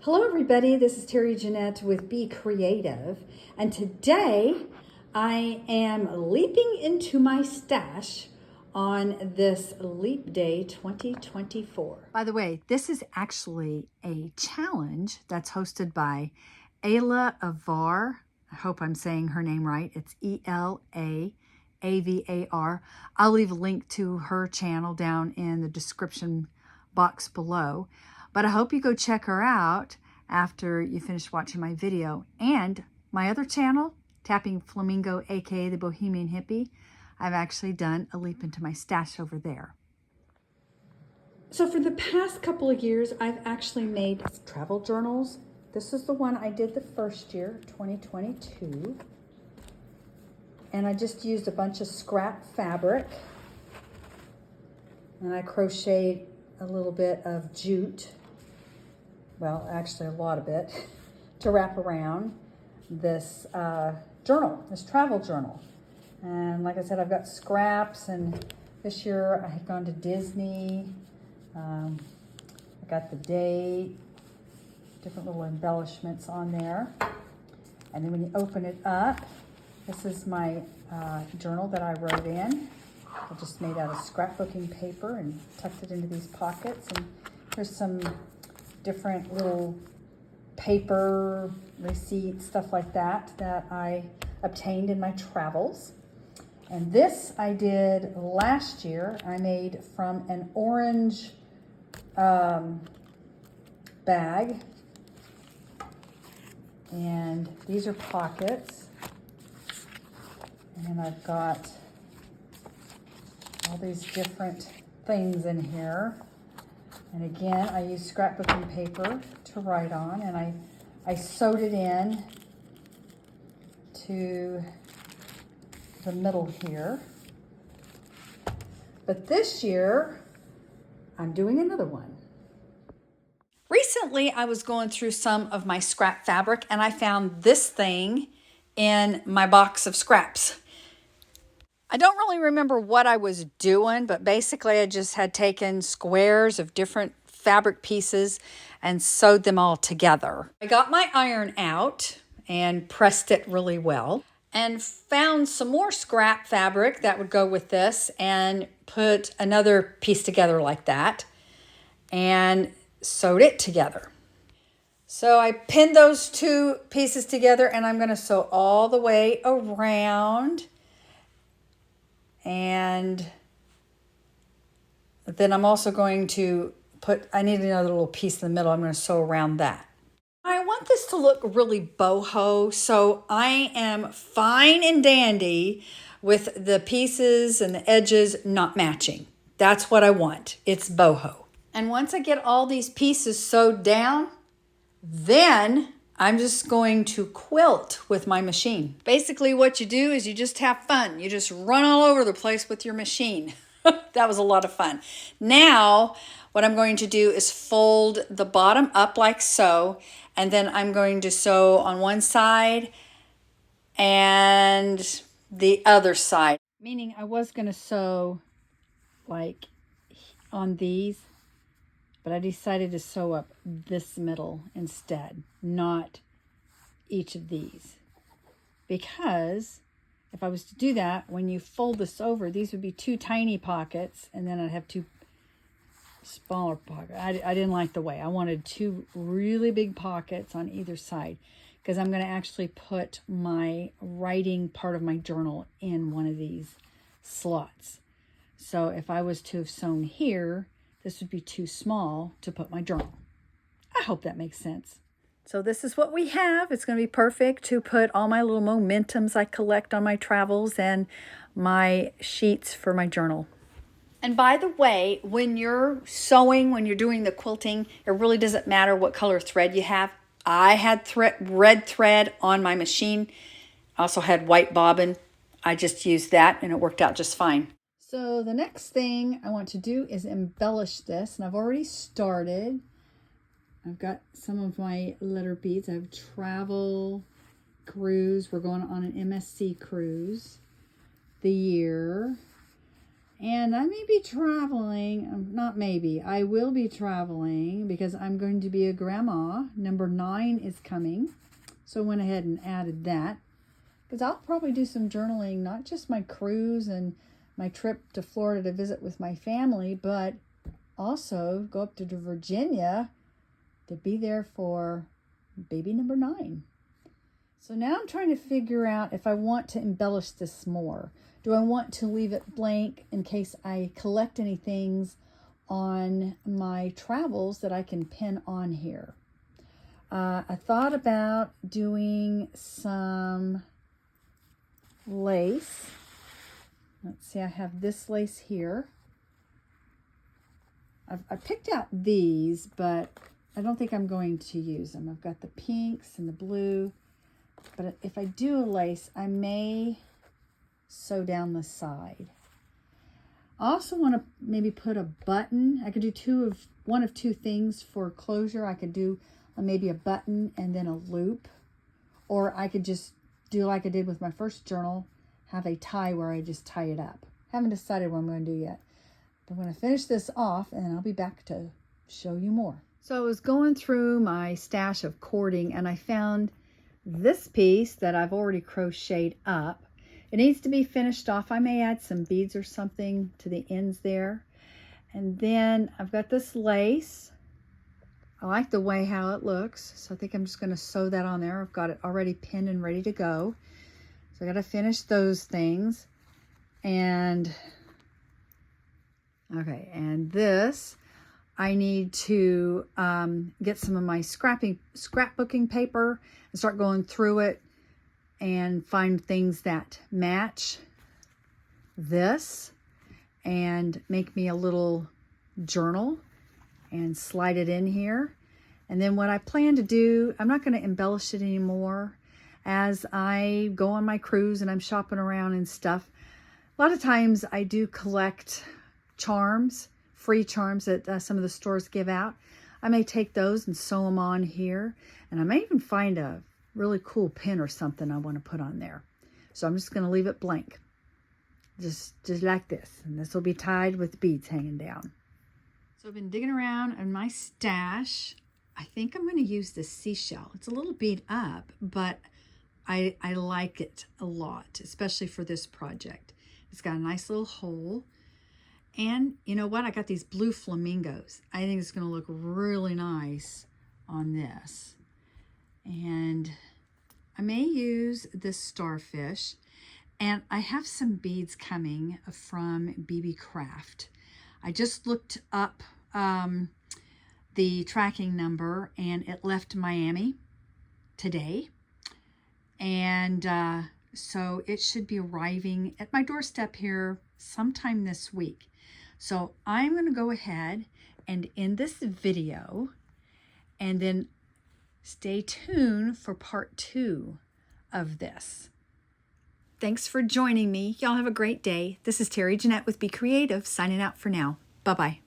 Hello everybody, this is Terry Jeanette with Be Creative, and today I am leaping into my stash on this Leap Day 2024. By the way, this is actually a challenge that's hosted by Avar. I hope I'm saying her name right. It's Elavar. I'll leave a link to her channel down in the description box below. But I hope you go check her out after you finish watching my video. And my other channel, Tappingflamingo, aka the Bohemian Hippie, I've actually done a leap into my stash over there. So for the past couple of years, I've actually made travel journals. This is the one I did the first year, 2022. And I just used a bunch of scrap fabric. And I crocheted a little bit of jute, well, actually a lot of it, to wrap around this journal, this travel journal. And like I said, I've got scraps, and this year I had gone to Disney. I got the date, different little embellishments on there. And then when you open it up, this is my journal that I wrote in. I just made out of scrapbooking paper and tucked it into these pockets. And here's some different little paper receipts, stuff like that, that I obtained in my travels. And this I did last year. I made from an orange bag. And these are pockets. And then I've got all these different things in here. And again, I use scrapbooking paper to write on, and I sewed it in to the middle here. But this year, I'm doing another one. Recently, I was going through some of my scrap fabric, and I found this thing in my box of scraps. I don't really remember what I was doing, but basically I just had taken squares of different fabric pieces and sewed them all together. I got my iron out and pressed it really well and found some more scrap fabric that would go with this and put another piece together like that and sewed it together. So I pinned those two pieces together, and I'm going to sew all the way around. And then I'm also going to I need another little piece in the middle. I'm going to sew around that. I want this to look really boho, so I am fine and dandy with the pieces and the edges not matching. That's what I want. It's boho. And once I get all these pieces sewed down, then I'm just going to quilt with my machine. Basically what you do is you just have fun. You just run all over the place with your machine. That was a lot of fun. Now, what I'm going to do is fold the bottom up like so, and then I'm going to sew on one side and the other side. Meaning I was going to sew like on these, but I decided to sew up this middle instead, not each of these. Because if I was to do that, when you fold this over, these would be two tiny pockets, and then I'd have two smaller pockets. I didn't like the way. I wanted two really big pockets on either side, because I'm going to actually put my writing part of my journal in one of these slots. So if I was to have sewn here, this would be too small to put my journal. I hope that makes sense. So this is what we have. It's going to be perfect to put all my little momentums I collect on my travels and my sheets for my journal. And by the way, when you're sewing, when you're doing the quilting, it really doesn't matter what color thread you have. I had red thread on my machine. I also had white bobbin. I just used that and it worked out just fine. So the next thing I want to do is embellish this, and I've already started. I've got some of my letter beads. I have travel cruise. We're going on an MSC cruise the year. And I may be traveling, not maybe, I will be traveling because I'm going to be a grandma. Number 9 is coming. So I went ahead and added that. Because I'll probably do some journaling, not just my cruise and my trip to Florida to visit with my family, but also go up to Virginia to be there for baby number 9. So now I'm trying to figure out if I want to embellish this more. Do I want to leave it blank in case I collect any things on my travels that I can pin on here? I thought about doing some lace. Let's see, I have this lace here. I picked out these, but I don't think I'm going to use them. I've got the pinks and the blue. But if I do a lace, I may sew down the side. I also want to maybe put a button. I could do one of two things for closure. I could do maybe a button and then a loop. Or I could just do like I did with my first journal, have a tie where I just tie it up. Haven't decided what I'm going to do yet. But I'm going to finish this off and I'll be back to show you more. So I was going through my stash of cording and I found this piece that I've already crocheted up. It needs to be finished off. I may add some beads or something to the ends there. And then I've got this lace. I like the way how it looks, so I think I'm just going to sew that on there. I've got it already pinned and ready to go. So I got to finish those things. And okay, and this I need to get some of my scrapbooking paper and start going through it and find things that match this and make me a little journal and slide it in here. And then what I plan to do, I'm not going to embellish it anymore. As I go on my cruise and I'm shopping around and stuff, a lot of times I do collect charms, free charms that some of the stores give out. I may take those and sew them on here. And I may even find a really cool pin or something I want to put on there. So I'm just going to leave it blank. Just like this. And this will be tied with beads hanging down. So I've been digging around in my stash. I think I'm going to use this seashell. It's a little beat up, but I like it a lot, especially for this project. It's got a nice little hole. And you know what? I got these blue flamingos. I think it's going to look really nice on this. And I may use this starfish. And I have some beads coming from BB Craft. I just looked up the tracking number and it left Miami today. And so it should be arriving at my doorstep here sometime this week. So I'm going to go ahead and end this video and then stay tuned for part 2 of this. Thanks for joining me. Y'all have a great day. This is Terry Jeanette with Be Creative signing out for now. Bye-bye.